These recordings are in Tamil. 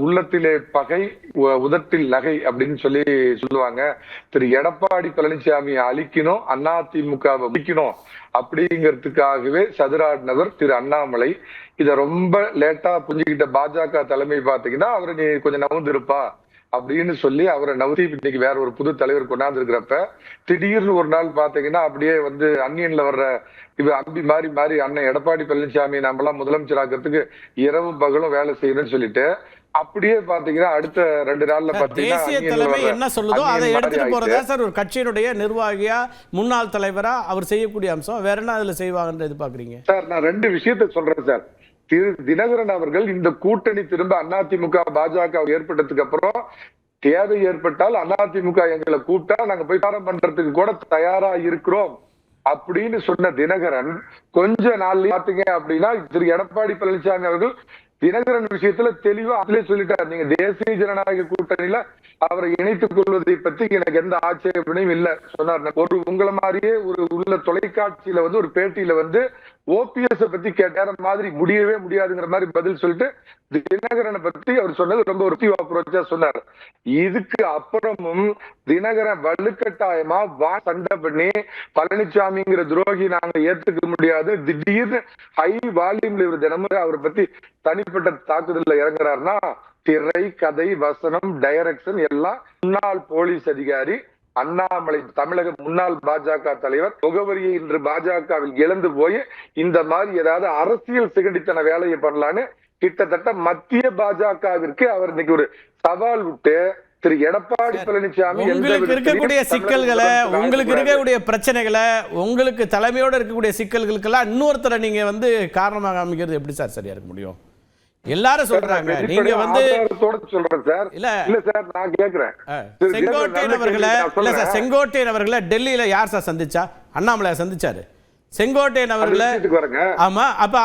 உள்ளத்திலே பகை உதட்டில் நகை அப்படின்னு சொல்லுவாங்க. திரு எடப்பாடி பழனிசாமி அழிக்கணும், அதிமுகவை முடிக்கணும் அப்படிங்கிறதுக்காகவே சதுராடினவர் திரு அண்ணாமலை. இத ரொம்ப லேட்டா புரிஞ்சுக்கிட்ட பாஜக தலைமை பாத்தீங்கன்னா, அவரை நீ கொஞ்சம் நவுந்திருப்பா அப்படின்னு சொல்லி அவரை நவுத்தி இன்னைக்கு வேற ஒரு புது தலைவர் கொண்டாந்து இருக்கிறப்ப, திடீர்னு ஒரு நாள் பாத்தீங்கன்னா அப்படியே அன்னியன்ல வர்ற அம்பி மாறி மாறி அண்ணன் எடப்பாடி பழனிசாமி நம்மளாம் முதலமைச்சர் ஆக்கிறதுக்கு இரவும் பகலும் வேலை செய்யணும்னு சொல்லிட்டு, அப்படியே பாத்தீங்கன்னா அடுத்த 2 நாள்ல தேசிய தலைமை என்ன சொல்லுதோ அதை எடுத்துட்டு போறதா சார் ஒரு கட்சியினுடைய நிர்வாகியா முன்னாள் தலைவரா அவர் செய்யக்கூடிய அம்சம். வேற என்ன அதுல செய்வாங்கன்னு எதிர்பார்க்கறீங்க சார்? நான் 2 விஷயத்தை சொல்றேன் சார். திரு தினகரன் அவர்கள் இந்த கூட்டணி திரும்ப அதிமுக பாஜக ஏற்பட்டதுக்கு அப்புறம் தேவை ஏற்பட்டால் அதிமுக எங்களை கூப்பிட்டா நாங்க போய் காரம் பண்றதுக்கு கூட தயாரா இருக்கிறோம் அப்படின்னு சொன்ன தினகரன் கொஞ்ச நாள் பாத்தீங்க அப்படின்னா திரு எடப்பாடி பழனிசாமி அவர்கள் தினகரன் விஷயத்துல தெளிவா அதிலே சொல்லிட்டார், நீங்க தேசிய ஜனநாயக கூட்டணியில அவரை இணைத்துக் கொள்வதை பத்தி எனக்கு எந்த ஆட்சேபனையும் இல்ல சொன்னார். உங்களை மாதிரியே உள்ள தொலைக்காட்சியில ஒரு பேட்டியில ஓபிஎஸ் பத்தி கேட்டார மாதிரி முடியவே முடியாதுங்கிற மாதிரி பதில் சொல்லிட்டு தினகரனை பத்தி அவர் சொன்னது ரொம்ப ஒரு அப்ரோச்சா சொன்னார். இதுக்கு அப்புறமும் தினகரன் வலுக்கட்டாயமா சண்டை பண்ணி பழனிசாமிங்கிற துரோகி நாங்க ஏத்துக்க முடியாது, திடீர்னு ஹை வால்யூம்ல இவர் தினமுறை அவரை பத்தி தனிப்பட்ட தாக்குதல்ல இறங்குறாருன்னா, திரை கதை வசனம் டைரக்ஷன் எல்லாம் முன்னாள் போலீஸ் அதிகாரி அண்ணாமலை, தமிழக முன்னாள் பாஜக தலைவர் முகவரியை இன்று பாஜகவில் இழந்து போய் இந்த மாதிரி ஏதாவது அரசியல் சிகண்டித்தன வேலையை பண்ணலான்னு கிட்டத்தட்ட மத்திய பாஜகவிற்கு அவர் இன்னைக்கு ஒரு சவால் விட்டு திரு எடப்பாடி பழனிசாமி உங்களுக்கு இருக்கக்கூடிய சிக்கல்களை, உங்களுக்கு இருக்கக்கூடிய பிரச்சனைகளை, உங்களுக்கு தலைமையோட இருக்கக்கூடிய சிக்கல்களுக்கெல்லாம் இன்னொருத்தரை நீங்க காரணமாக அமைக்கிறது எப்படி சார் சரியா இருக்க முடியும்? எல்லாரும் சொல்றாங்க. நீங்க சொல்றேன் சார். இல்ல சார், நான் கேக்குறேன் செங்கோட்டையன் அவர்களை, இல்ல சார், செங்கோட்டையன் அவர்களை டெல்லியில யார் சார் சந்திச்சா? அண்ணாமலையா சந்திச்சாரு. செங்கோட்டையன் அவர்களை, ஆமா. அப்ப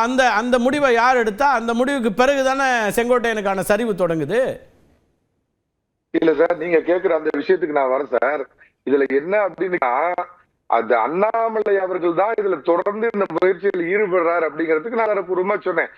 அந்த முடிவை யார் எடுத்தா? அந்த முடிவுக்கு பிறகுதானே செங்கோட்டையனுக்கான சரிவு தொடங்குது. இல்ல சார், நீங்க கேக்குற அந்த விஷயத்துக்கு நான் வரேன் சார். இதுல என்ன அப்படின்னா, அது அண்ணாமலை அவர்கள் தான் இதுல தொடர்ந்து இந்த முயற்சியில் ஈடுபடுறாரு அப்படிங்கிறதுக்கு நான் பூர்வமா சொன்னேன்.